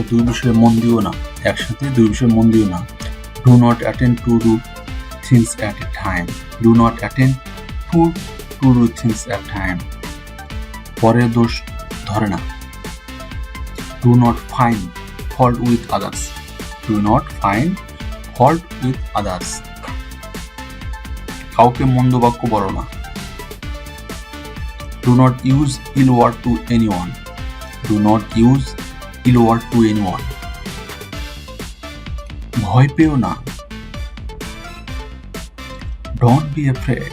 দুই বিষয়ে মন দিও না, একসাথে দুই বিষয়ে মন দিও না। Do not attend to do things at a time. Do not attend to do things at time. পরের দোষ ধরে না। Do not find fault with others. Do not find fault with others. কাউকে মন্দ বাক্য বলো না। Do not use ill word to anyone. Do not use ill word to anyone. ভয় পেও না। Don't be afraid.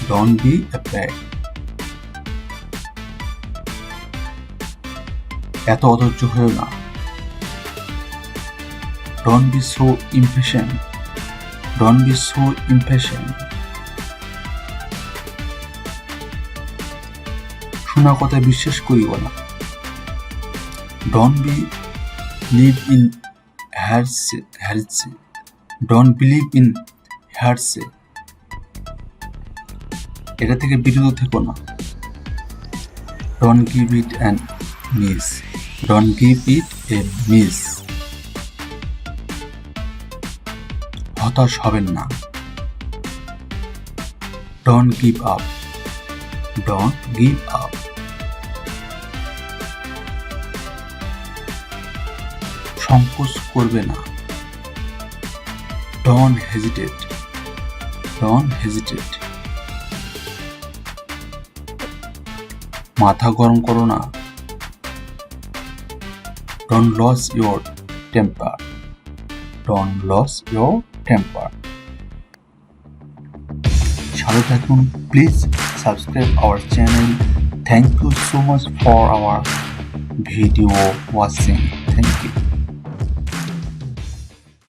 Don't be afraid. এত অধৈর্য হয়েও না। Don't be so impatient. Don't be so impatient. শোনা কথা বিশ্বাস করিও না। Don't believe in hearsay. Don't believe in hearsay. এটা থেকে বিরত থেকো না। Don't give it an miss. Don't give it a miss. হতাশ হবেন না। Don't give up. Don't give up. সংকোচ করবে না। Don't hesitate. Don't hesitate. মাথা গরম করো না। Don't lose your temper. Don't lose your temper. সাথে থাকুন, please subscribe our channel. Thank you so much for our video watching. Thank you.